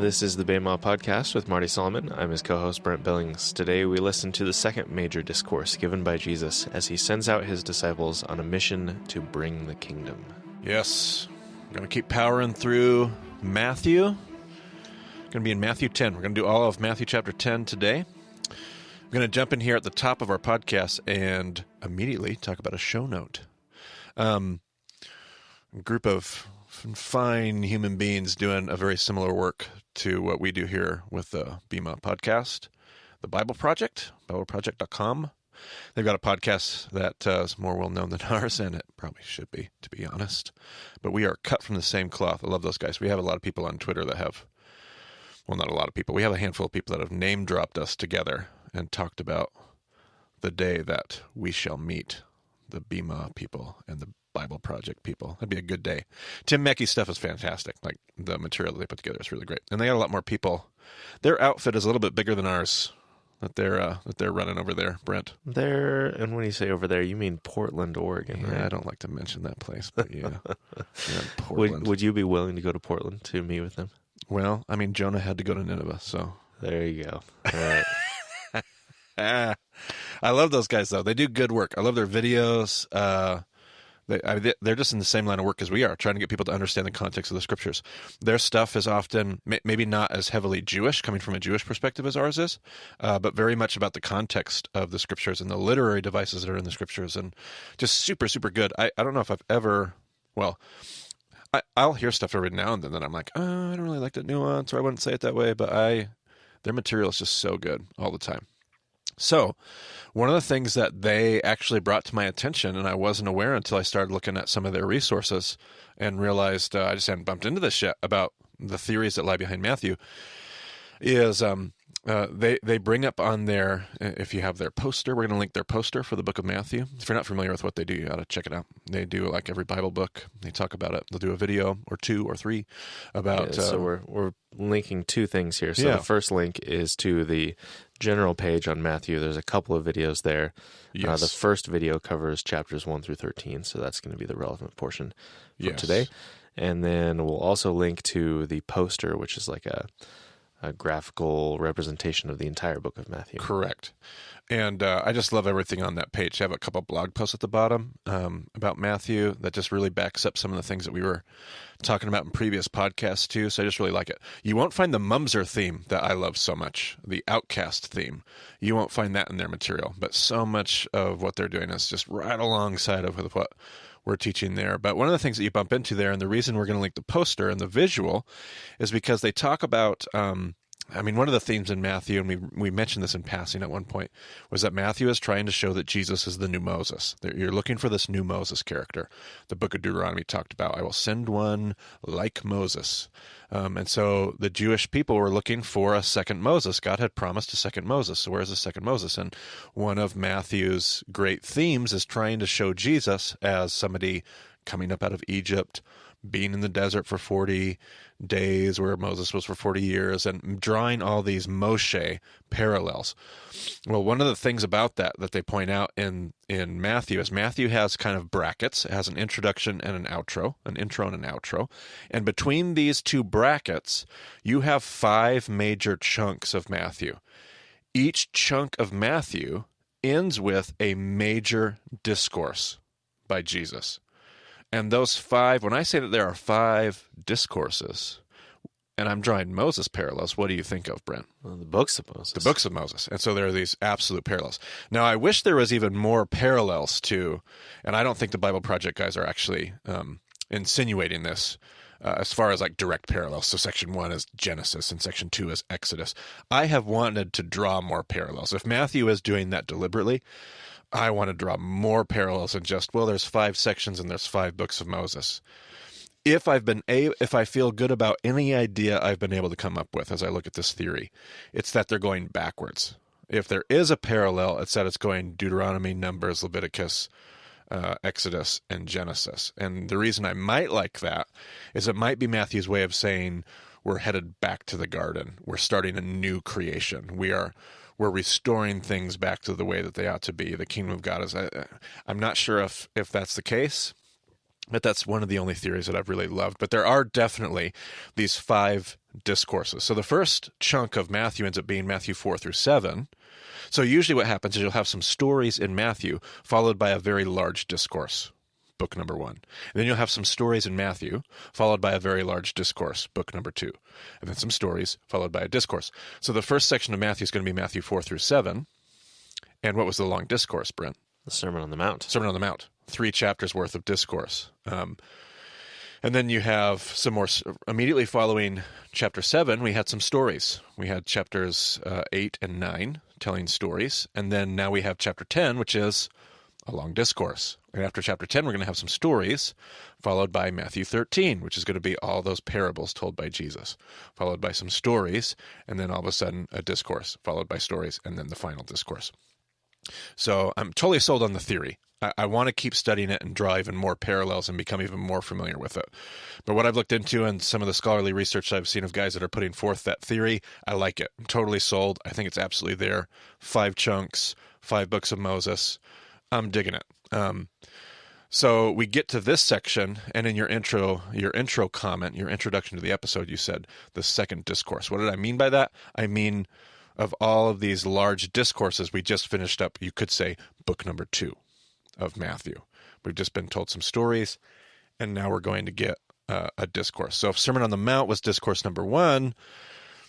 This is the Bema Podcast with Marty Solomon. I'm his co-host, Brent Billings. Today we listen to the second major discourse given by Jesus as he sends out his disciples on a mission to bring the kingdom. Yes, we're going to keep powering through Matthew. We're going to be in Matthew 10. We're going to do all of Matthew chapter 10 today. We're going to jump in here at the top of our podcast and immediately talk about a show note. A group of fine human beings doing a very similar work to what we do here with the Bema podcast, the Bible Project, BibleProject.com. They've got a podcast that is more well-known than ours, and it probably should be, to be honest. But we are cut from the same cloth. I love those guys. We have a lot of people on Twitter that have, well, not a lot of people. We have a handful of people that have name-dropped us together and talked about the day that we shall meet the Bema people and the Bible Project people. That'd be a good day. Tim Mackey's stuff is fantastic. Like, the material that they put together is really great. And they got a lot more people. Their outfit is a little bit bigger than ours that they're running over there, Brent. And when you say over there, you mean Portland, Oregon, Yeah, right? I don't like to mention that place, but yeah. Portland. Would you be willing to go to Portland to meet with them? Well, I mean, Jonah had to go to Nineveh, so. There you go. All right. I love those guys, though. They do good work. I love their videos. They're just in the same line of work as we are, trying to get people to understand the context of the scriptures. Their stuff is often maybe not as heavily Jewish, coming from a Jewish perspective as ours is, but very much about the context of the scriptures and the literary devices that are in the scriptures, and just super, super good. I don't know if I've ever, well, I'll hear stuff every now and then that I'm like, oh, I don't really like that nuance, or I wouldn't say it that way, but their material is just so good all the time. So, one of the things that they actually brought to my attention, and I wasn't aware until I started looking at some of their resources and realized I just hadn't bumped into this yet about the theories that lie behind Matthew, is they bring up on their, if you have their poster, we're going to link their poster for the book of Matthew. If you're not familiar with what they do, you ought to check it out. They do like every Bible book. They talk about it. They'll do a video or two or three about... So we're linking two things here. So the first link is to the general page on Matthew. There's a couple of videos there. Yes. The first video covers chapters 1 through 13, so that's going to be the relevant portion for today. And then we'll also link to the poster, which is like a graphical representation of the entire book of Matthew. Correct. And I just love everything on that page. I have a couple blog posts at the bottom about Matthew that just really backs up some of the things that we were talking about in previous podcasts too. So I just really like it. You won't find the Mumser theme that I love so much, the Outcast theme. You won't find that in their material, but so much of what they're doing is just right alongside of what we're teaching there. But one of the things that you bump into there, and the reason we're going to link the poster and the visual, is because they talk about, one of the themes in Matthew, and we mentioned this in passing at one point, was that Matthew is trying to show that Jesus is the new Moses. You're looking for this new Moses character. The book of Deuteronomy talked about, I will send one like Moses. And so the Jewish people were looking for a second Moses. God had promised a second Moses. So where's the second Moses? And one of Matthew's great themes is trying to show Jesus as somebody coming up out of Egypt, being in the desert for 40 days where Moses was for 40 years, and drawing all these Moshe parallels. Well, one of the things about that they point out in Matthew is Matthew has kind of brackets. It has an introduction and an outro, an intro and an outro. And between these two brackets, you have 5 major chunks of Matthew. Each chunk of Matthew ends with a major discourse by Jesus. And those 5, when I say that there are 5 discourses, and I'm drawing Moses parallels, what do you think of, Brent? Well, the books of Moses. The books of Moses. And so there are these absolute parallels. Now, I wish there was even more parallels to, and I don't think the Bible Project guys are actually insinuating this as far as like direct parallels. So section 1 is Genesis and section 2 is Exodus. I have wanted to draw more parallels. If Matthew is doing that deliberately, I want to draw more parallels than just, well, there's 5 sections and there's 5 books of Moses. If I feel good about any idea I've been able to come up with as I look at this theory, it's that they're going backwards. If there is a parallel, it's that it's going Deuteronomy, Numbers, Leviticus, Exodus, and Genesis. And the reason I might like that is it might be Matthew's way of saying we're headed back to the garden. We're starting a new creation. We're restoring things back to the way that they ought to be. The kingdom of God is... I'm not sure if that's the case. But that's one of the only theories that I've really loved. But there are definitely these 5 discourses. So the first chunk of Matthew ends up being Matthew 4 through 7. So usually what happens is you'll have some stories in Matthew followed by a very large discourse, book number 1. And then you'll have some stories in Matthew followed by a very large discourse, book number 2. And then some stories followed by a discourse. So the first section of Matthew is going to be Matthew 4 through 7. And what was the long discourse, Brent? The Sermon on the Mount. Sermon on the Mount. 3 chapters worth of discourse. And then you have some more, immediately following chapter 7, we had some stories. We had chapters 8 and 9 telling stories. And then now we have chapter 10, which is a long discourse. And after chapter 10, we're going to have some stories, followed by Matthew 13, which is going to be all those parables told by Jesus, followed by some stories, and then all of a sudden a discourse, followed by stories, and then the final discourse. So I'm totally sold on the theory. I want to keep studying it and draw even more parallels and become even more familiar with it. But what I've looked into and some of the scholarly research I've seen of guys that are putting forth that theory, I like it. I'm totally sold. I think it's absolutely there. 5 chunks, 5 books of Moses. I'm digging it. So we get to this section, and in your intro comment, your introduction to the episode, you said the second discourse. What did I mean by that? I mean, of all of these large discourses, we just finished up, you could say, book number 2 of Matthew. We've just been told some stories, and now we're going to get a discourse. So if Sermon on the Mount was discourse number 1,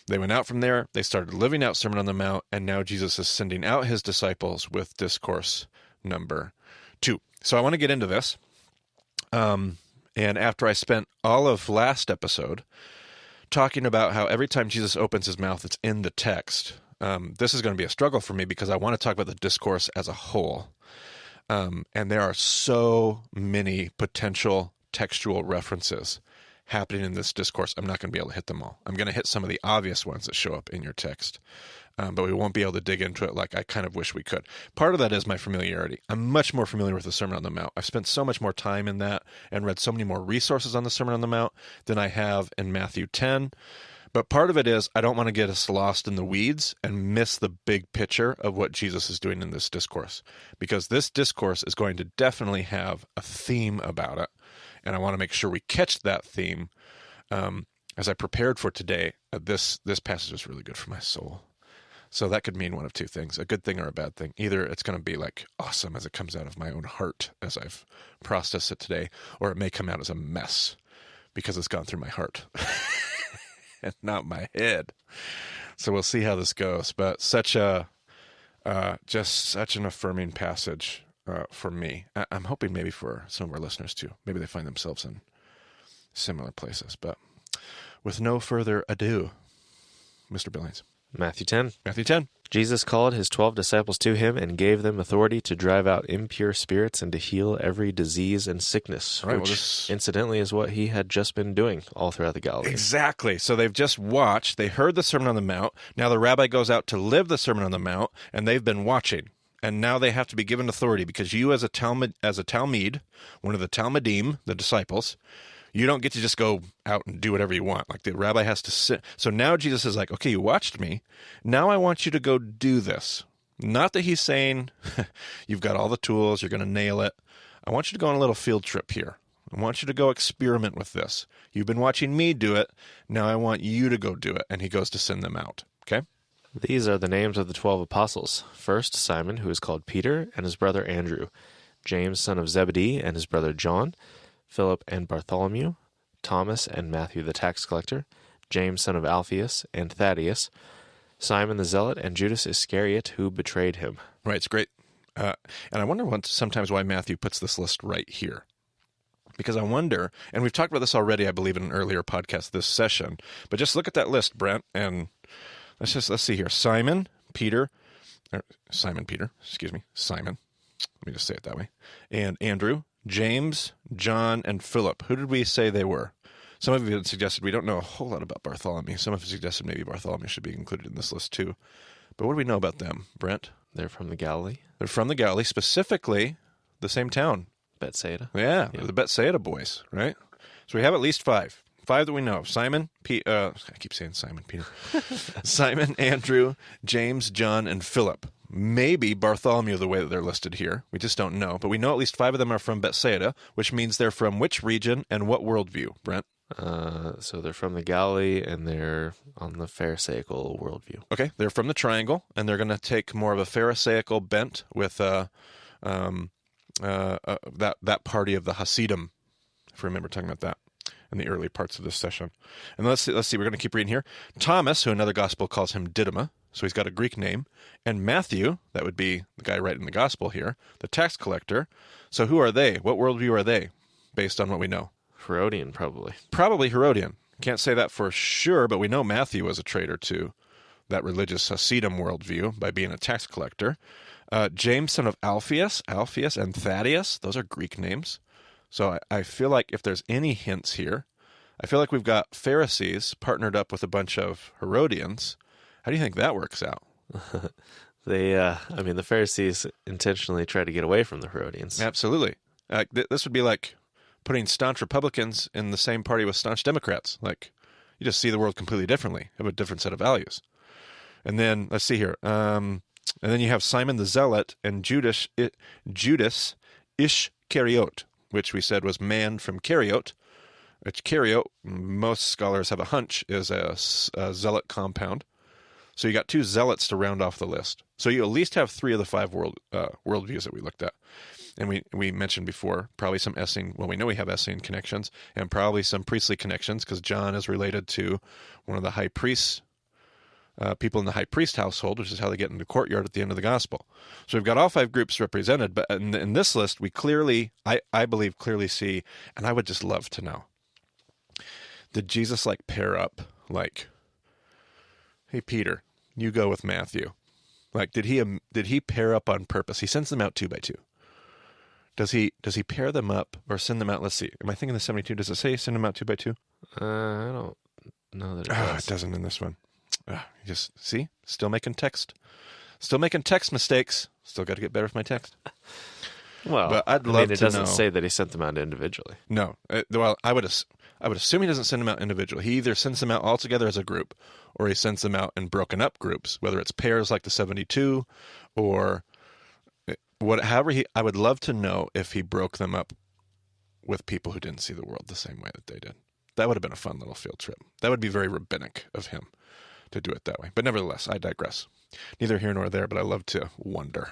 they went out from there, they started living out Sermon on the Mount, and now Jesus is sending out his disciples with discourse number 2. So I want to get into this. And after I spent all of last episode talking about how every time Jesus opens his mouth, it's in the text, this is going to be a struggle for me because I want to talk about the discourse as a whole. And there are so many potential textual references happening in this discourse. I'm not going to be able to hit them all. I'm going to hit some of the obvious ones that show up in your text. But we won't be able to dig into it like I kind of wish we could. Part of that is my familiarity. I'm much more familiar with the Sermon on the Mount. I've spent so much more time in that and read so many more resources on the Sermon on the Mount than I have in Matthew 10. But part of it is I don't want to get us lost in the weeds and miss the big picture of what Jesus is doing in this discourse. Because this discourse is going to definitely have a theme about it. And I want to make sure we catch that theme. As I prepared for today, this passage is really good for my soul. So that could mean one of 2 things, a good thing or a bad thing. Either it's going to be like awesome as it comes out of my own heart as I've processed it today, or it may come out as a mess because it's gone through my heart and not my head. So we'll see how this goes. But just such an affirming passage for me. I'm hoping maybe for some of our listeners too. Maybe they find themselves in similar places. But with no further ado, Mr. Billings. Matthew 10. Matthew 10. Jesus called his 12 disciples to him and gave them authority to drive out impure spirits and to heal every disease and sickness, right, which incidentally is what he had just been doing all throughout the Galilee. Exactly. So they've just watched, they heard the Sermon on the Mount. Now the rabbi goes out to live the Sermon on the Mount, and they've been watching. And now they have to be given authority because you as a Talmud, one of the Talmudim, the disciples, you don't get to just go out and do whatever you want. Like the rabbi has to sit. So now Jesus is like, okay, you watched me. Now I want you to go do this. Not that he's saying you've got all the tools, you're going to nail it. I want you to go on a little field trip here. I want you to go experiment with this. You've been watching me do it. Now I want you to go do it. And he goes to send them out. Okay? These are the names of the 12 apostles. First, Simon, who is called Peter, and his brother Andrew. James, son of Zebedee, and his brother John. Philip and Bartholomew, Thomas and Matthew the tax collector, James son of Alphaeus and Thaddeus, Simon the Zealot, and Judas Iscariot, who betrayed him. Right, it's great. And I wonder sometimes why Matthew puts this list right here. Because I wonder, and we've talked about this already, I believe, in an earlier podcast this session, but just look at that list, Brent, and let's see here. Simon Peter. Let me just say it that way. And Andrew, James, John, and Philip. Who did we say they were? Some of you had suggested we don't know a whole lot about Bartholomew. Some of you suggested maybe Bartholomew should be included in this list too. But what do we know about them, Brent? They're from the Galilee. They're from the Galilee, specifically the same town. Bethsaida. Yeah, the Bethsaida boys, right? So we have at least 5. 5 that we know of. Simon, I keep saying Simon, Peter. Simon, Andrew, James, John, and Philip. maybe Bartholomew the way that they're listed here. We just don't know. But we know at least 5 of them are from Bethsaida, which means they're from which region and what worldview, Brent? So they're from the Galilee, and they're on the Pharisaical worldview. Okay, they're from the Triangle, and they're going to take more of a Pharisaical bent with that party of the Hasidim, if you remember talking about that in the early parts of this session. And let's see, we're going to keep reading here. Thomas, who another gospel calls him Didymus, so he's got a Greek name, and Matthew, that would be the guy writing the gospel here, the tax collector. So who are they? What worldview are they, based on what we know? Herodian, probably. Probably Herodian. Can't say that for sure, but we know Matthew was a traitor to that religious Hasidim worldview by being a tax collector. James, son of Alphaeus, and Thaddeus, those are Greek names. So I feel like if there's any hints here, I feel like we've got Pharisees partnered up with a bunch of Herodians. How do you think that works out? The Pharisees intentionally try to get away from the Herodians. Absolutely. This would be like putting staunch Republicans in the same party with staunch Democrats. Like, you just see the world completely differently, have a different set of values. And then, let's see here. And then you have Simon the Zealot and Judas Iscariot, which we said was man from Cariot. Which Cariot, most scholars have a hunch, is a zealot compound. So you got 2 zealots to round off the list. So you at least have 3 of the 5 worldviews that we looked at. And we mentioned before, probably some Essene, well, we know we have Essene connections, and probably some priestly connections, because John is related to one of the high priests, people in the high priest household, which is how they get into the courtyard at the end of the gospel. So we've got all 5 groups represented, but in this list, we clearly, I believe, clearly see, and I would just love to know, did Jesus pair up, hey, Peter, you go with Matthew? Did he pair up on purpose? He sends them out 2 by 2. Does he pair them up or send them out? Let's see. Am I thinking the 72? Does it say send them out 2 by 2? I don't know that it does. It doesn't in this one. You just see, still making text mistakes. Still got to get better with my text. Well, but I'd love it to doesn't know. say that he sent them out individually. No. Well, I would assume he doesn't send them out individually. He either sends them out all together as a group, or he sends them out in broken up groups, whether it's pairs like the 72, or however. I would love to know if he broke them up with people who didn't see the world the same way that they did. That would have been a fun little field trip. That would be very rabbinic of him to do it that way. But nevertheless, I digress. Neither here nor there, but I love to wonder.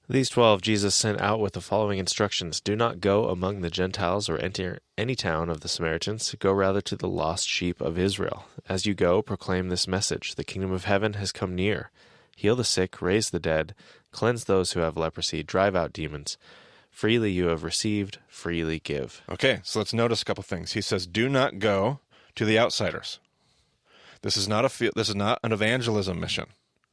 These 12 Jesus sent out with the following instructions. Do not go among the Gentiles or enter any town of the Samaritans. Go rather to the lost sheep of Israel. As you go, proclaim this message. The kingdom of heaven has come near. Heal the sick, raise the dead, cleanse those who have leprosy, drive out demons. Freely you have received, freely give. Okay, so let's notice a couple things. He says, do not go to the outsiders. This is not an evangelism mission.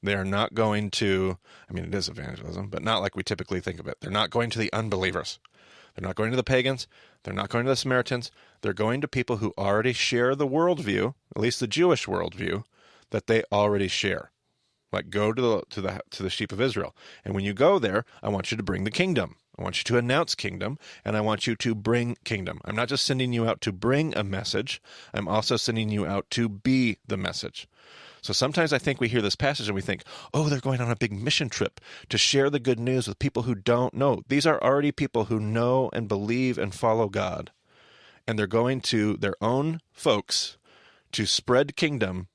They are not going to, it is evangelism, but not like we typically think of it. They're not going to the unbelievers. They're not going to the pagans. They're not going to the Samaritans. They're going to people who already share the worldview, at least the Jewish worldview, that they already share. Go to the sheep of Israel. And when you go there, I want you to bring the kingdom. I want you to announce kingdom, and I want you to bring kingdom. I'm not just sending you out to bring a message. I'm also sending you out to be the message. So sometimes I think we hear this passage and we think, oh, they're going on a big mission trip to share the good news with people who don't know. These are already people who know and believe and follow God. And they're going to their own folks to spread kingdom,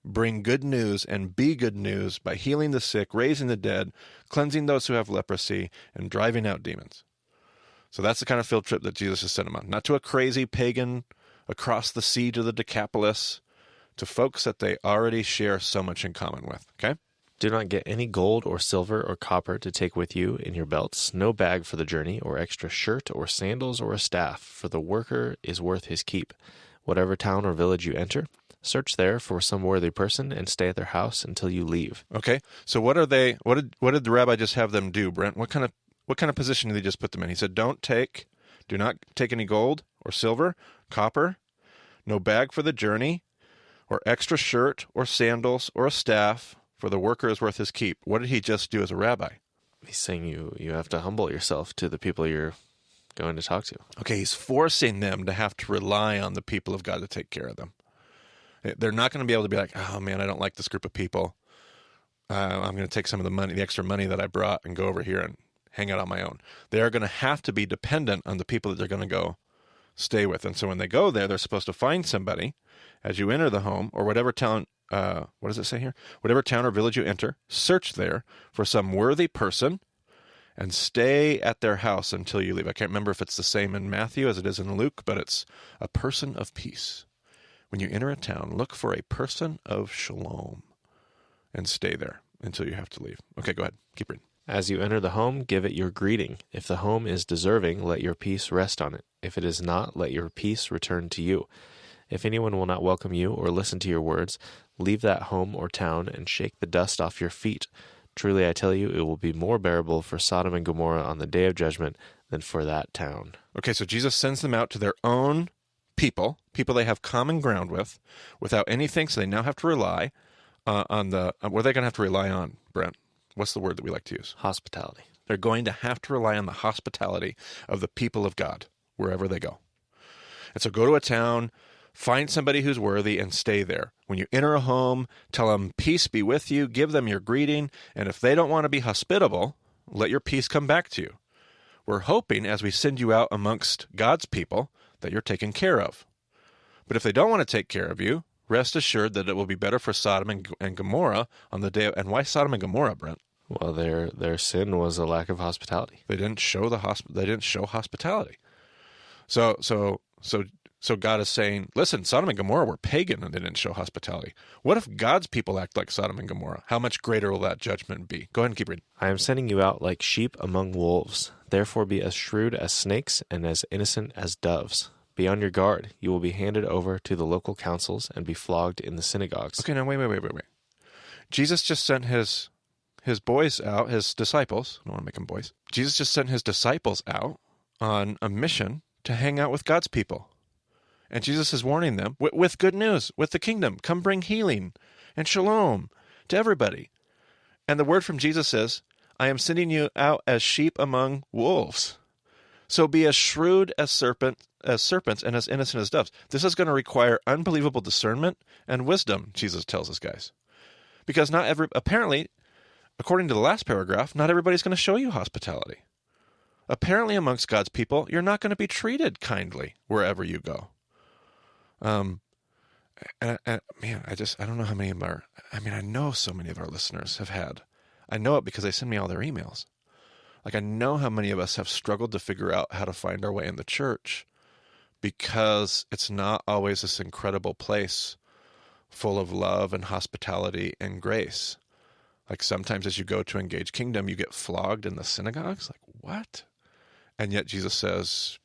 bring good news, and be good news by healing the sick, raising the dead, cleansing those who have leprosy, and driving out demons. So that's the kind of field trip that Jesus has sent them on. Not to a crazy pagan across the sea to the Decapolis, to folks that they already share so much in common with. Okay? Do not get any gold or silver or copper to take with you in your belts, no bag for the journey, or extra shirt or sandals or a staff, for the worker is worth his keep. Whatever town or village you enter, search there for some worthy person and stay at their house until you leave. Okay, so what are they? What did the rabbi just have them do, Brent? What kind of position did he just put them in? He said, do not take any gold or silver, copper, no bag for the journey, or extra shirt or sandals or a staff, for the worker is worth his keep. What did he just do as a rabbi? He's saying you have to humble yourself to the people you're going to talk to. Okay, he's forcing them to have to rely on the people of God to take care of them. They're not going to be able to be like, oh man, I don't like this group of people. I'm going to take some of the money, the extra money that I brought, and go over here and hang out on my own. They are going to have to be dependent on the people that they're going to go stay with. And so when they go there, they're supposed to find somebody as you enter the home or whatever town, what does it say here? Whatever town or village you enter, search there for some worthy person and stay at their house until you leave. I can't remember if it's the same in Matthew as it is in Luke, but it's a person of peace. When you enter a town, look for a person of shalom and stay there until you have to leave. Okay, go ahead. Keep reading. As you enter the home, give it your greeting. If the home is deserving, let your peace rest on it. If it is not, let your peace return to you. If anyone will not welcome you or listen to your words, leave that home or town and shake the dust off your feet. Truly, I tell you, it will be more bearable for Sodom and Gomorrah on the day of judgment than for that town. Okay, so Jesus sends them out to their own people they have common ground with, without anything, so they now have to rely what are they going to have to rely on, Brent? What's the word that we like to use? Hospitality. They're going to have to rely on the hospitality of the people of God wherever they go. And so go to a town, find somebody who's worthy, and stay there. When you enter a home, tell them, peace be with you, give them your greeting, and if they don't want to be hospitable, let your peace come back to you. We're hoping, as we send you out amongst God's people, that you're taken care of. But if they don't want to take care of you, rest assured that it will be better for Sodom and Gomorrah on the day of... And why Sodom and Gomorrah, Brent? Well, their sin was a lack of hospitality. They didn't show hospitality. So God is saying, listen, Sodom and Gomorrah were pagan and they didn't show hospitality. What if God's people act like Sodom and Gomorrah? How much greater will that judgment be? Go ahead and keep reading. I am sending you out like sheep among wolves. Therefore be as shrewd as snakes and as innocent as doves. Be on your guard. You will be handed over to the local councils and be flogged in the synagogues. Okay, now wait. Jesus just sent his boys out, his disciples. I don't want to make them boys. Jesus just sent his disciples out on a mission to hang out with God's people. And Jesus is warning them with good news, with the kingdom. Come bring healing and shalom to everybody. And the word from Jesus is, I am sending you out as sheep among wolves. So be as shrewd as serpents and as innocent as doves. This is going to require unbelievable discernment and wisdom, Jesus tells us, guys. Because apparently, according to the last paragraph, not everybody's going to show you hospitality. Apparently, amongst God's people, you're not going to be treated kindly wherever you go. Man, I don't know how many of I know so many of our listeners have had. I know it because they send me all their emails. Like, I know how many of us have struggled to figure out how to find our way in the church because it's not always this incredible place full of love and hospitality and grace. Like, sometimes as you go to engage kingdom, you get flogged in the synagogues. Like, what? And yet Jesus says,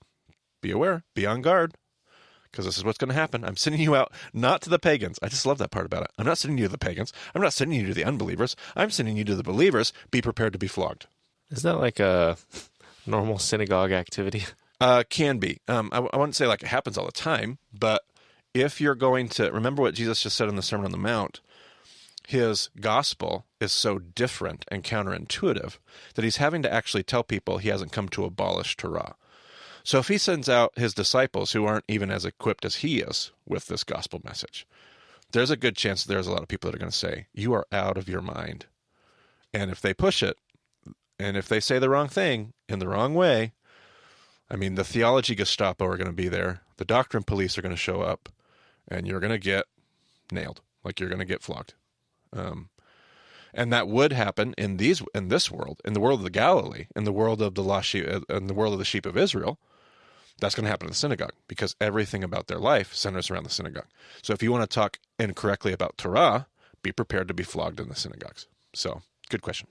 be aware, be on guard, because this is what's going to happen. I'm sending you out, not to the pagans. I just love that part about it. I'm not sending you to the pagans. I'm not sending you to the unbelievers. I'm sending you to the believers. Be prepared to be flogged. Is that like a normal synagogue activity? Can be. I wouldn't say like it happens all the time, but if you're going to remember what Jesus just said in the Sermon on the Mount, his gospel is so different and counterintuitive that he's having to actually tell people he hasn't come to abolish Torah. So if he sends out his disciples who aren't even as equipped as he is with this gospel message, there's a good chance there's a lot of people that are going to say, you are out of your mind. And if they push it, and if they say the wrong thing in the wrong way, the theology Gestapo are going to be there. The doctrine police are going to show up, and you're going to get nailed. Like, you're going to get flogged. And that would happen in this world, in the world of the Galilee, in the world of the lost sheep, in the world of the sheep of Israel. That's going to happen in the synagogue because everything about their life centers around the synagogue. So if you want to talk incorrectly about Torah, be prepared to be flogged in the synagogues. So, good question.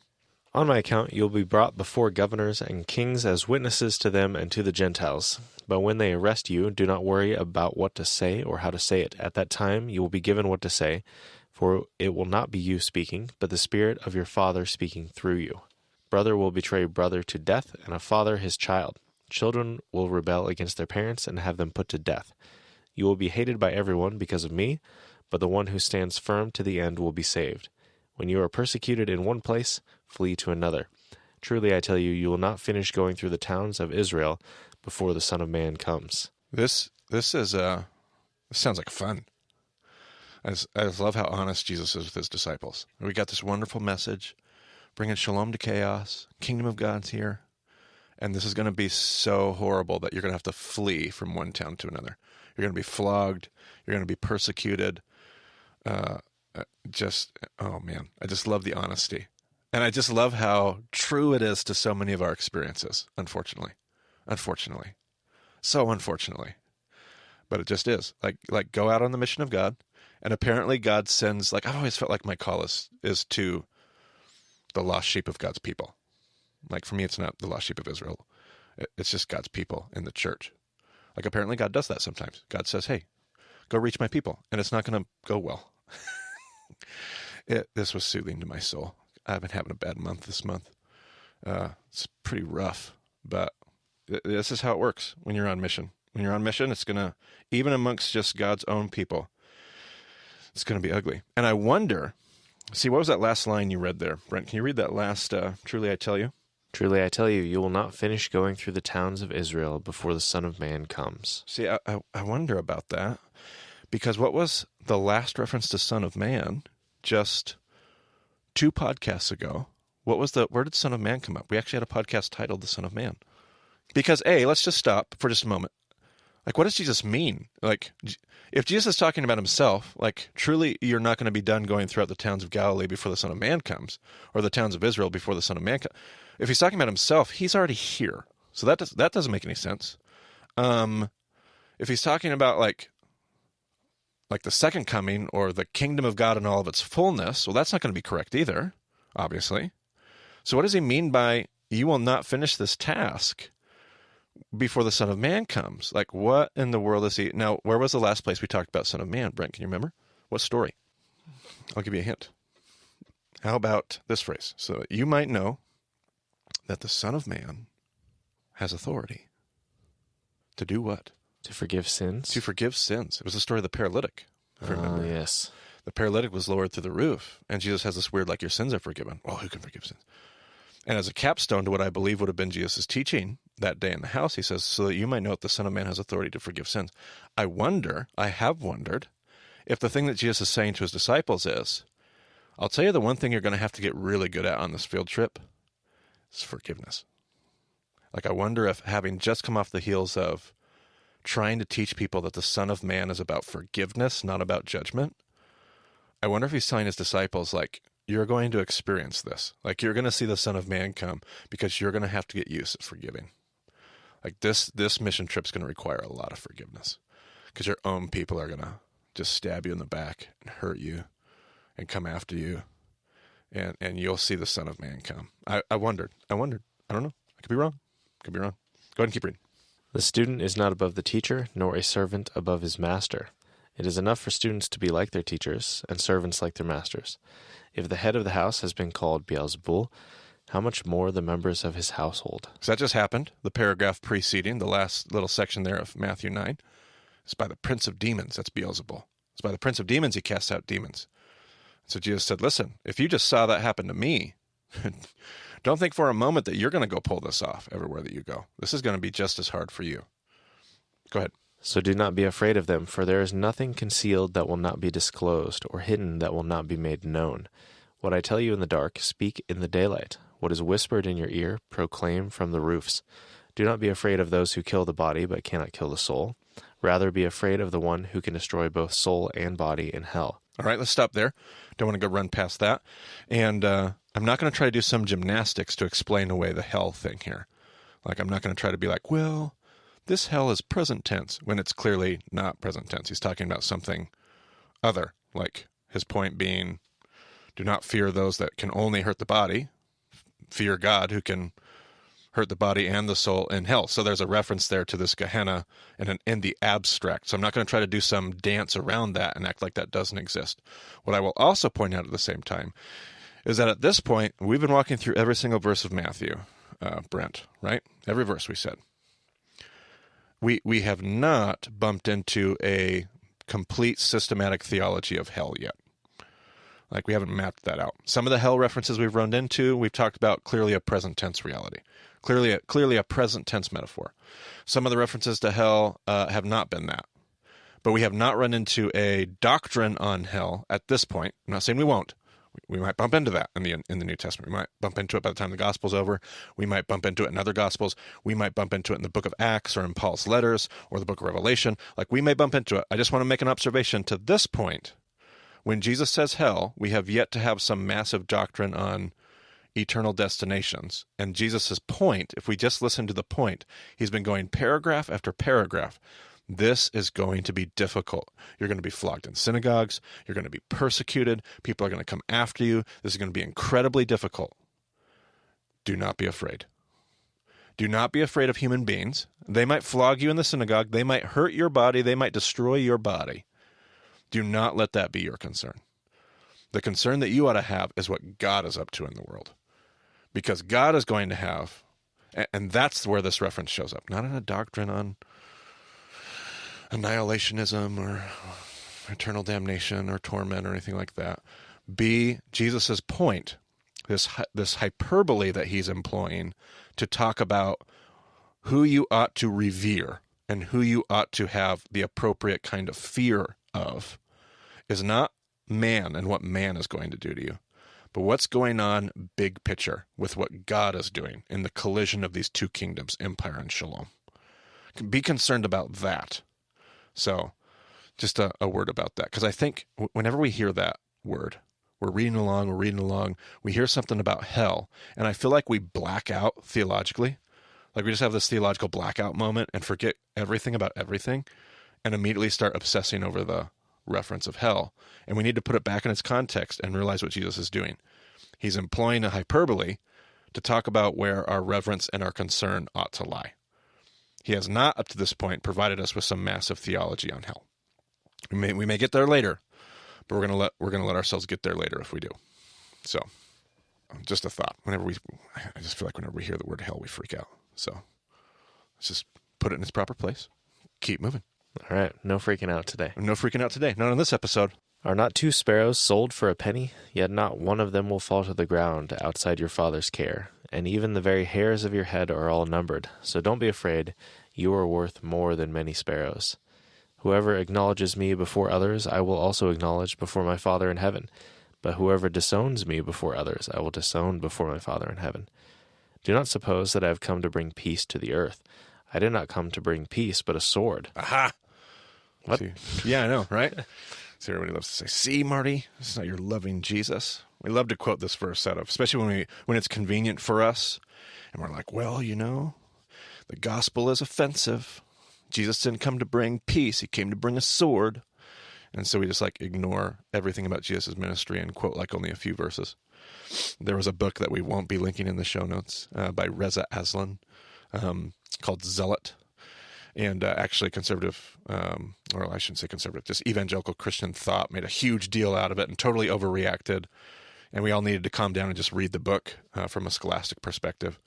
On my account, you'll be brought before governors and kings as witnesses to them and to the Gentiles. But when they arrest you, do not worry about what to say or how to say it. At that time, you will be given what to say, for it will not be you speaking, but the Spirit of your Father speaking through you. Brother will betray brother to death, and a father his child. Children will rebel against their parents and have them put to death. You will be hated by everyone because of me, but the one who stands firm to the end will be saved. When you are persecuted in one place, flee to another. Truly, I tell you, you will not finish going through the towns of Israel before the Son of Man comes. This sounds like fun. I just love how honest Jesus is with his disciples. We got this wonderful message, bringing shalom to chaos, kingdom of God's here, and this is going to be so horrible that you're going to have to flee from one town to another. You're going to be flogged. You're going to be persecuted. Oh man, I just love the honesty. And I just love how true it is to so many of our experiences, unfortunately. So unfortunately. But it just is. Like go out on the mission of God. And apparently God sends, like, I've always felt like my call is to the lost sheep of God's people. Like, for me, it's not the lost sheep of Israel. It's just God's people in the church. Like, apparently God does that sometimes. God says, hey, go reach my people. And it's not going to go well. This was soothing to my soul. I've been having a bad month this month. It's pretty rough. But this is how it works when you're on mission. When you're on mission, it's going to, even amongst just God's own people, it's going to be ugly. And I wonder, see, what was that last line you read there? Brent, can you read that last, truly I tell you? Truly I tell you, you will not finish going through the towns of Israel before the Son of Man comes. See, I wonder about that, because what was the last reference to Son of Man just 2 podcasts ago? Where did Son of Man come up? We actually had a podcast titled The Son of Man. Because, let's just stop for just a moment. Like, what does Jesus mean? Like, if Jesus is talking about himself, like, truly you're not going to be done going throughout the towns of Galilee before the Son of Man comes, or the towns of Israel before the Son of Man comes. If he's talking about himself, he's already here. So that doesn't make any sense. If he's talking about like the second coming or the kingdom of God in all of its fullness, well, that's not going to be correct either, obviously. So what does he mean by you will not finish this task before the Son of Man comes? Like, what in the world is he? Now, where was the last place we talked about Son of Man? Brent, can you remember? What story? I'll give you a hint. How about this phrase? So you might know that the Son of Man has authority. To do what? To forgive sins? To forgive sins. It was the story of the paralytic. Oh, yes. The paralytic was lowered through the roof, and Jesus has this weird, like, your sins are forgiven. Well, who can forgive sins? And as a capstone to what I believe would have been Jesus' teaching that day in the house, he says, so that you might know that the Son of Man has authority to forgive sins. I have wondered, if the thing that Jesus is saying to his disciples is, I'll tell you the one thing you're going to have to get really good at on this field trip is forgiveness. Like, I wonder if, having just come off the heels of trying to teach people that the Son of Man is about forgiveness, not about judgment, I wonder if he's telling his disciples, like, you're going to experience this. Like, you're going to see the Son of Man come because you're going to have to get used to forgiving. Like, this mission trip's going to require a lot of forgiveness because your own people are going to just stab you in the back and hurt you and come after you. And you'll see the Son of Man come. I wondered. I don't know. I could be wrong. Go ahead and keep reading. The student is not above the teacher, nor a servant above his master. It is enough for students to be like their teachers, and servants like their masters. If the head of the house has been called Beelzebul, how much more the members of his household? So that just happened. The paragraph preceding, the last little section there of Matthew 9, is by the prince of demons. That's Beelzebul. It's by the prince of demons he casts out demons. So Jesus said, listen, if you just saw that happen to me, don't think for a moment that you're going to go pull this off everywhere that you go. This is going to be just as hard for you. Go ahead. So do not be afraid of them, for there is nothing concealed that will not be disclosed, or hidden that will not be made known. What I tell you in the dark, speak in the daylight. What is whispered in your ear, proclaim from the roofs. Do not be afraid of those who kill the body, but cannot kill the soul. Rather be afraid of the one who can destroy both soul and body in hell. All right, let's stop there. Don't want to go run past that. And I'm not going to try to do some gymnastics to explain away the hell thing here. Like, I'm not going to try to be like, well, this hell is present tense, when it's clearly not present tense. He's talking about something other, like his point being, do not fear those that can only hurt the body. Fear God, who can hurt the body and the soul in hell. So there's a reference there to this Gehenna in the abstract. So I'm not going to try to do some dance around that and act like that doesn't exist. What I will also point out at the same time is that at this point, we've been walking through every single verse of Matthew, Brent, right? Every verse we said. We have not bumped into a complete systematic theology of hell yet. Like, we haven't mapped that out. Some of the hell references we've run into, we've talked about clearly a present tense reality. Clearly a present tense metaphor. Some of the references to hell have not been that. But we have not run into a doctrine on hell at this point. I'm not saying we won't. We might bump into that in the New Testament. We might bump into it by the time the Gospel's over. We might bump into it in other Gospels. We might bump into it in the book of Acts or in Paul's letters or the book of Revelation. Like, we may bump into it. I just want to make an observation to this point. When Jesus says hell, we have yet to have some massive doctrine on eternal destinations. And Jesus' point, if we just listen to the point, he's been going paragraph after paragraph. This is going to be difficult. You're going to be flogged in synagogues. You're going to be persecuted. People are going to come after you. This is going to be incredibly difficult. Do not be afraid. Do not be afraid of human beings. They might flog you in the synagogue. They might hurt your body. They might destroy your body. Do not let that be your concern. The concern that you ought to have is what God is up to in the world. Because God is going to have, and that's where this reference shows up, not in a doctrine on annihilationism or eternal damnation or torment or anything like that. Be Jesus's point, this hyperbole that he's employing to talk about who you ought to revere and who you ought to have the appropriate kind of fear of, is not man and what man is going to do to you, but what's going on big picture with what God is doing in the collision of these two kingdoms, empire and shalom. Be concerned about that. So just a word about that, because I think whenever we hear that word, we're reading along, we hear something about hell, and I feel like we black out theologically. Like we just have this theological blackout moment and forget everything about everything and immediately start obsessing over the reference of hell. And we need to put it back in its context and realize what Jesus is doing. He's employing a hyperbole to talk about where our reverence and our concern ought to lie. He has not, up to this point, provided us with some massive theology on hell. We may get there later, but we're gonna let ourselves get there later if we do. So, just a thought. I just feel like whenever we hear the word hell, we freak out. So, let's just put it in its proper place. Keep moving. All right, no freaking out today. No freaking out today. Not on this episode. Are not 2 sparrows sold for a penny? Yet not one of them will fall to the ground outside your Father's care. And even the very hairs of your head are all numbered. So don't be afraid. You are worth more than many sparrows. Whoever acknowledges me before others, I will also acknowledge before my Father in heaven. But whoever disowns me before others, I will disown before my Father in heaven. Do not suppose that I have come to bring peace to the earth. I did not come to bring peace, but a sword. Aha! What? See? Yeah, I know, right? So everybody loves to say, "See, Marty, this is not your loving Jesus." We love to quote this verse out of, especially when it's convenient for us, and we're like, "Well, the gospel is offensive. Jesus didn't come to bring peace; he came to bring a sword." And so we just ignore everything about Jesus' ministry and quote only a few verses. There was a book that we won't be linking in the show notes by Reza Aslan called Zealot. And actually conservative, or I shouldn't say conservative, just evangelical Christian thought made a huge deal out of it and totally overreacted. And we all needed to calm down and just read the book from a scholastic perspective.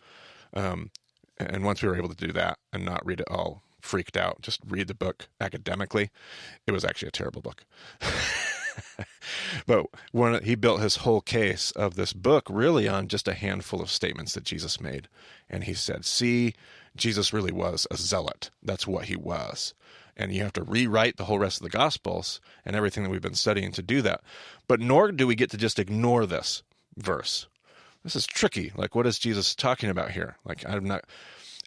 And once we were able to do that and not read it all freaked out, just read the book academically, it was actually a terrible book. But he built his whole case of this book really on just a handful of statements that Jesus made. And he said, see, Jesus really was a zealot. That's what he was. And you have to rewrite the whole rest of the Gospels and everything that we've been studying to do that. But nor do we get to just ignore this verse. This is tricky. What is Jesus talking about here? I'm not.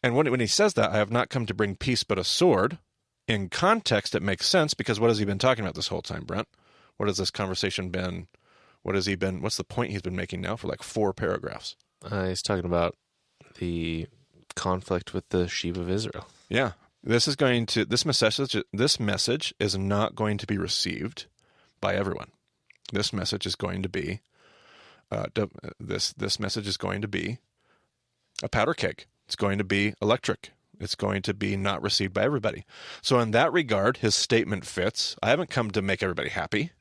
And when he says that, I have not come to bring peace but a sword, in context it makes sense, because what has he been talking about this whole time, Brent? What has this conversation been? What's the point he's been making now for 4 paragraphs? He's talking about the conflict with the sheep of Israel. Yeah. This message is not going to be received by everyone. This message is going to be this message is going to be a powder keg. It's going to be electric. It's going to be not received by everybody. So in that regard, his statement fits. I haven't come to make everybody happy.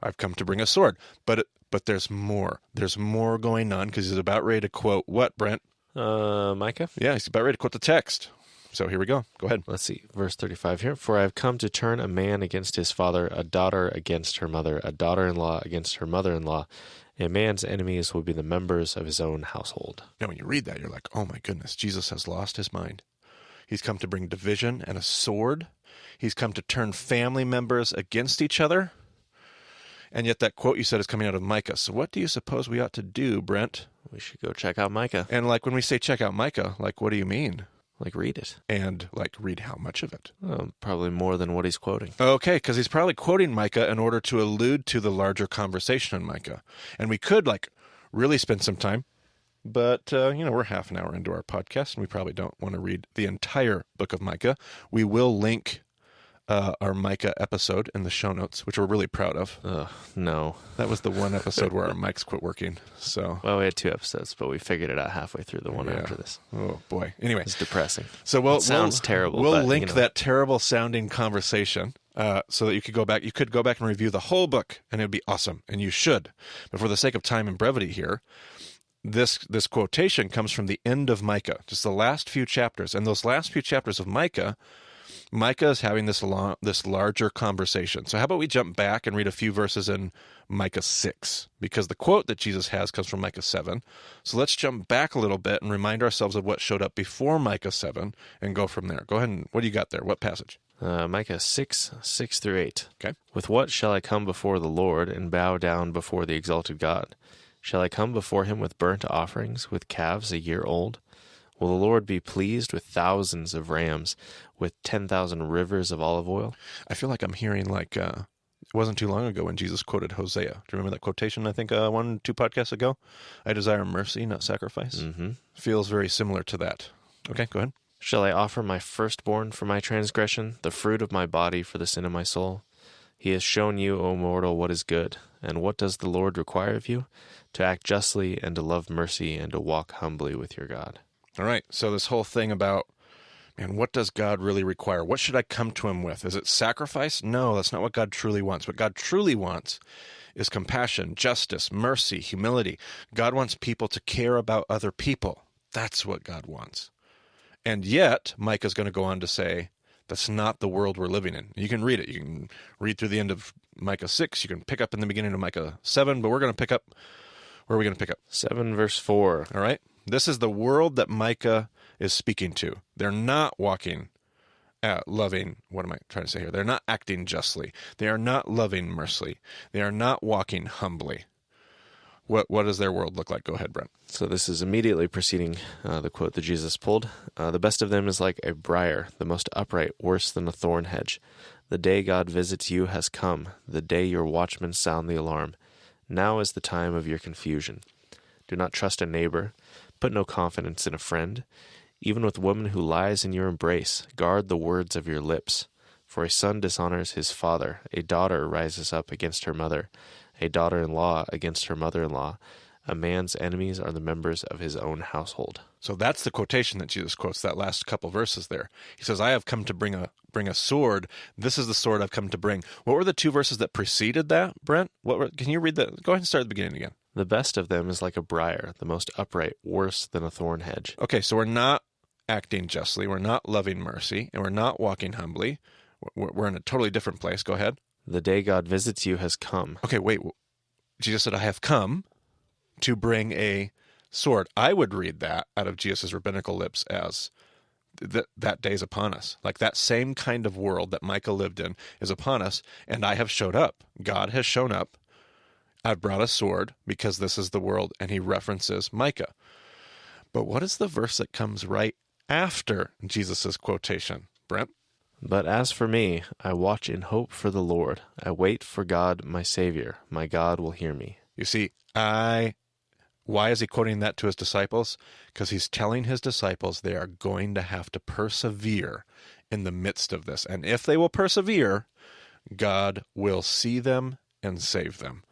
I've come to bring a sword. But there's more. There's more going on, because he's about ready to quote what, Brent? Micah? Yeah, he's about ready to quote the text. So here we go. Go ahead. Let's see. Verse 35 here. For I have come to turn a man against his father, a daughter against her mother, a daughter-in-law against her mother-in-law. A man's enemies will be the members of his own household. Now, when you read that, you're like, oh my goodness, Jesus has lost his mind. He's come to bring division and a sword. He's come to turn family members against each other. And yet that quote you said is coming out of Micah. So what do you suppose we ought to do, Brent? We should go check out Micah. And like when we say check out Micah, like what do you mean? Like read it. And like read how much of it? Probably more than what he's quoting. Okay, because he's probably quoting Micah in order to allude to the larger conversation in Micah. And we could like really spend some time, but we're half an hour into our podcast and we probably don't want to read the entire book of Micah. We will link our Micah episode in the show notes, which we're really proud of. No. That was the one episode where our mics quit working. So, well, we had 2 episodes, but we figured it out halfway through the one after this. Oh boy. Anyway, it's depressing. So it sounds terrible. We'll link that terrible sounding conversation so that you could go back. You could go back and review the whole book, and it'd be awesome, and you should. But for the sake of time and brevity here, this quotation comes from the end of Micah, just the last few chapters, and those last few chapters of Micah is having this larger conversation. So how about we jump back and read a few verses in Micah 6? Because the quote that Jesus has comes from Micah 7. So let's jump back a little bit and remind ourselves of what showed up before Micah 7 and go from there. Go ahead and what do you got there? What passage? Micah 6 through 8. Okay. With what shall I come before the Lord and bow down before the exalted God? Shall I come before him with burnt offerings, with calves a year old? Will the Lord be pleased with thousands of rams, with 10,000 rivers of olive oil? I feel like I'm hearing like it wasn't too long ago when Jesus quoted Hosea. Do you remember that quotation? I think 1-2 podcasts ago. I desire mercy, not sacrifice. Mm-hmm. Feels very similar to that. Okay, go ahead. Shall I offer my firstborn for my transgression, the fruit of my body for the sin of my soul? He has shown you, O mortal, what is good. And what does the Lord require of you? To act justly and to love mercy and to walk humbly with your God. All right, so this whole thing about, man, what does God really require? What should I come to him with? Is it sacrifice? No, that's not what God truly wants. What God truly wants is compassion, justice, mercy, humility. God wants people to care about other people. That's what God wants. And yet, Micah's going to go on to say, that's not the world we're living in. You can read it. You can read through the end of Micah 6. You can pick up in the beginning of Micah 7, but we're going to pick up, where are we going to pick up? 7 verse 4. All right. This is the world that Micah is speaking to. They're not walking loving, what am I trying to say here? They're not acting justly. They are not loving mercy. They are not walking humbly. What does their world look like? Go ahead, Brent. So this is immediately preceding the quote that Jesus pulled. The best of them is like a briar, the most upright, worse than a thorn hedge. The day God visits you has come, the day your watchmen sound the alarm. Now is the time of your confusion. Do not trust a neighbor. Put no confidence in a friend. Even with a woman who lies in your embrace, guard the words of your lips. For a son dishonors his father, a daughter rises up against her mother, a daughter-in-law against her mother-in-law. A man's enemies are the members of his own household. So that's the quotation that Jesus quotes, that last couple verses there. He says, I have come to bring a sword. This is the sword I've come to bring. What were the 2 verses that preceded that, Brent? Can you read that? Go ahead and start at the beginning again. The best of them is like a briar, the most upright, worse than a thorn hedge. Okay, so we're not acting justly, we're not loving mercy, and we're not walking humbly. We're in a totally different place. Go ahead. The day God visits you has come. Okay, wait. Jesus said, I have come to bring a sword. I would read that out of Jesus' rabbinical lips as that day's upon us. Like that same kind of world that Micah lived in is upon us, and I have showed up. God has shown up. I've brought a sword because this is the world, and he references Micah. But what is the verse that comes right after Jesus' quotation, Brent? But as for me, I watch in hope for the Lord. I wait for God, my Savior. My God will hear me. You see, why is he quoting that to his disciples? Because he's telling his disciples they are going to have to persevere in the midst of this. And if they will persevere, God will see them and save them.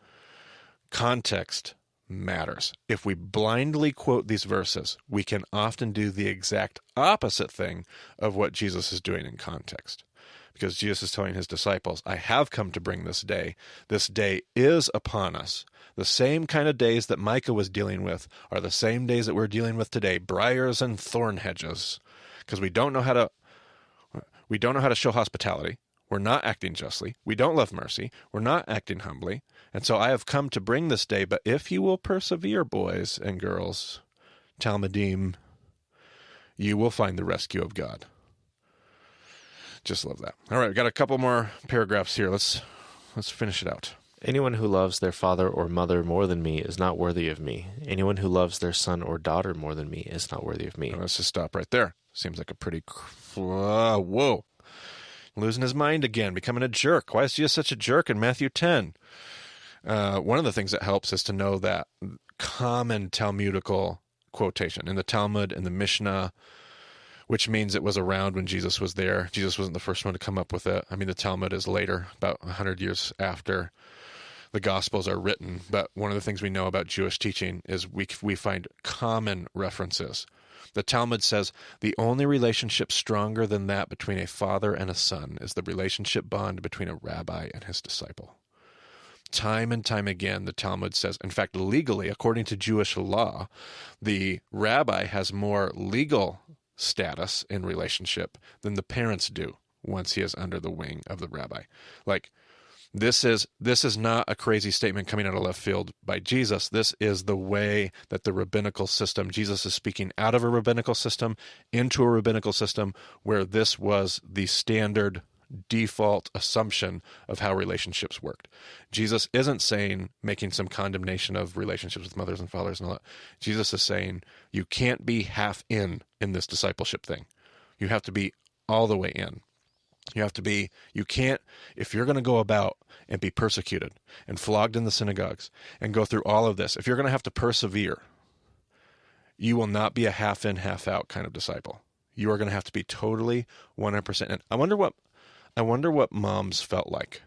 Context matters. If we blindly quote these verses, we can often do the exact opposite thing of what Jesus is doing in context. Because Jesus is telling his disciples, I have come to bring this day. This day is upon us. The same kind of days that Micah was dealing with are the same days that we're dealing with today, briars and thorn hedges. Because we don't know how to show hospitality. We're not acting justly. We don't love mercy. We're not acting humbly. And so I have come to bring this day, but if you will persevere, boys and girls, Talmudim, you will find the rescue of God. Just love that. All right, we got a couple more paragraphs here. Let's finish it out. Anyone who loves their father or mother more than me is not worthy of me. Anyone who loves their son or daughter more than me is not worthy of me. Let's just stop right there. Seems like a pretty... whoa. Losing his mind again, becoming a jerk. Why is Jesus such a jerk in Matthew 10? One of the things that helps is to know that common Talmudical quotation in the Talmud and the Mishnah, which means it was around when Jesus was there. Jesus wasn't the first one to come up with it. I mean, the Talmud is later, about 100 years after the Gospels are written. But one of the things we know about Jewish teaching is we find common references. The Talmud says the only relationship stronger than that between a father and a son is the relationship bond between a rabbi and his disciple. Time and time again, the Talmud says, in fact, legally, according to Jewish law, the rabbi has more legal status in relationship than the parents do once he is under the wing of the rabbi. Like, this is not a crazy statement coming out of left field by Jesus. This is the way that the rabbinical system, Jesus is speaking out of a rabbinical system into a rabbinical system where this was the standard default assumption of how relationships worked. Jesus isn't making some condemnation of relationships with mothers and fathers and all that. Jesus is saying you can't be half in this discipleship thing. You have to be all the way in. You can't, if you're going to go about and be persecuted and flogged in the synagogues and go through all of this, if you're going to have to persevere, you will not be a half in, half out kind of disciple. You are going to have to be totally 100% in. I wonder what moms felt like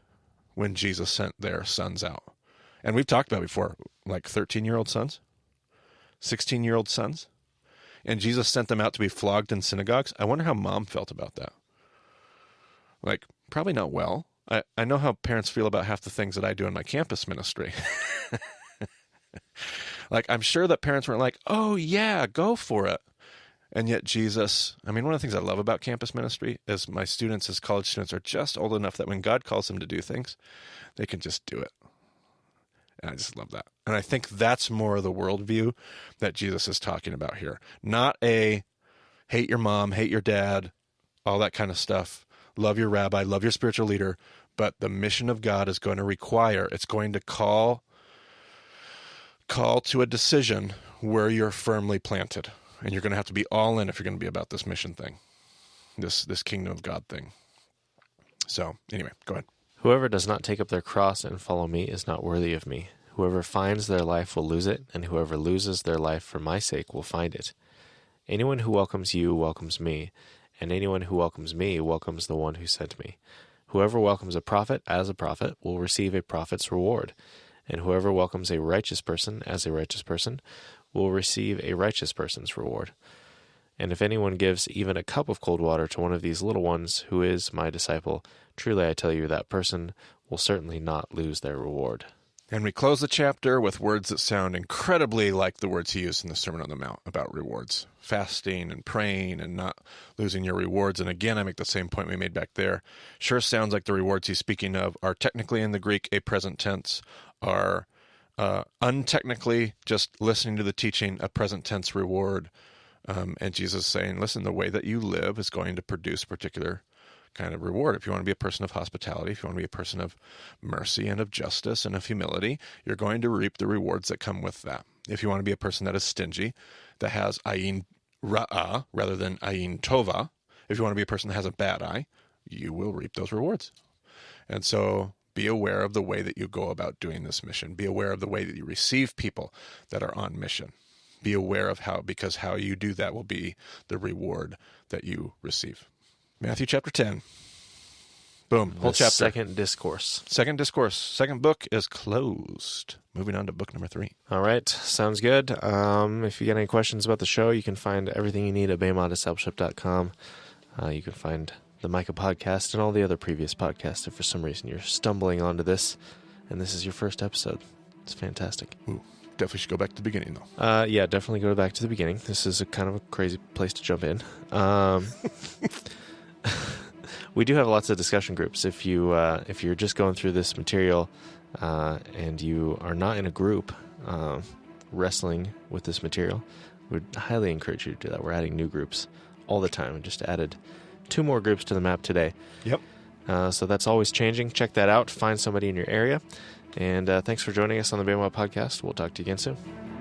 when Jesus sent their sons out. And we've talked about it before, like 13-year-old sons, 16-year-old sons. And Jesus sent them out to be flogged in synagogues. I wonder how mom felt about that. Like, probably not well. I know how parents feel about half the things that I do in my campus ministry. Like, I'm sure that parents weren't like, oh, yeah, go for it. And yet Jesus, I mean, one of the things I love about campus ministry is my students as college students are just old enough that when God calls them to do things, they can just do it. And I just love that. And I think that's more of the worldview that Jesus is talking about here. Not a hate your mom, hate your dad, all that kind of stuff. Love your rabbi, love your spiritual leader. But the mission of God is going to require, it's going to call to a decision where you're firmly planted. And you're going to have to be all in if you're going to be about this mission thing, this kingdom of God thing. So anyway, go ahead. Whoever does not take up their cross and follow me is not worthy of me. Whoever finds their life will lose it, and whoever loses their life for my sake will find it. Anyone who welcomes you welcomes me, and anyone who welcomes me welcomes the one who sent me. Whoever welcomes a prophet as a prophet will receive a prophet's reward, and whoever welcomes a righteous person as a righteous person will receive a righteous person's reward. And if anyone gives even a cup of cold water to one of these little ones who is my disciple, truly I tell you that person will certainly not lose their reward. And we close the chapter with words that sound incredibly like the words he used in the Sermon on the Mount about rewards. Fasting and praying and not losing your rewards. And again, I make the same point we made back there. Sure sounds like the rewards he's speaking of are technically in the Greek a present tense, are untechnically just listening to the teaching, a present tense reward. And Jesus saying, listen, the way that you live is going to produce a particular kind of reward. If you want to be a person of hospitality, if you want to be a person of mercy and of justice and of humility, you're going to reap the rewards that come with that. If you want to be a person that is stingy, that has ayin ra'ah rather than ayin tova, if you want to be a person that has a bad eye, you will reap those rewards. And so be aware of the way that you go about doing this mission. Be aware of the way that you receive people that are on mission. Be aware of because how you do that will be the reward that you receive. Matthew chapter 10. Boom. Whole chapter. Second discourse. Second discourse. Second book is closed. Moving on to book number 3. All right. Sounds good. If you got any questions about the show, you can find everything you need at BayModDiscipleship.com. You can find the Micah podcast and all the other previous podcasts if for some reason you're stumbling onto this and this is your first episode. It's fantastic. Ooh, definitely should go back to the beginning, though. Yeah, definitely go back to the beginning. This is a kind of a crazy place to jump in. We do have lots of discussion groups. If you're just going through this material and you are not in a group wrestling with this material, we'd highly encourage you to do that. We're adding new groups all the time. We just added 2 more groups to the map today. Yep. So that's always changing. Check that out. Find somebody in your area. And thanks for joining us on the BMO podcast. We'll talk to you again soon.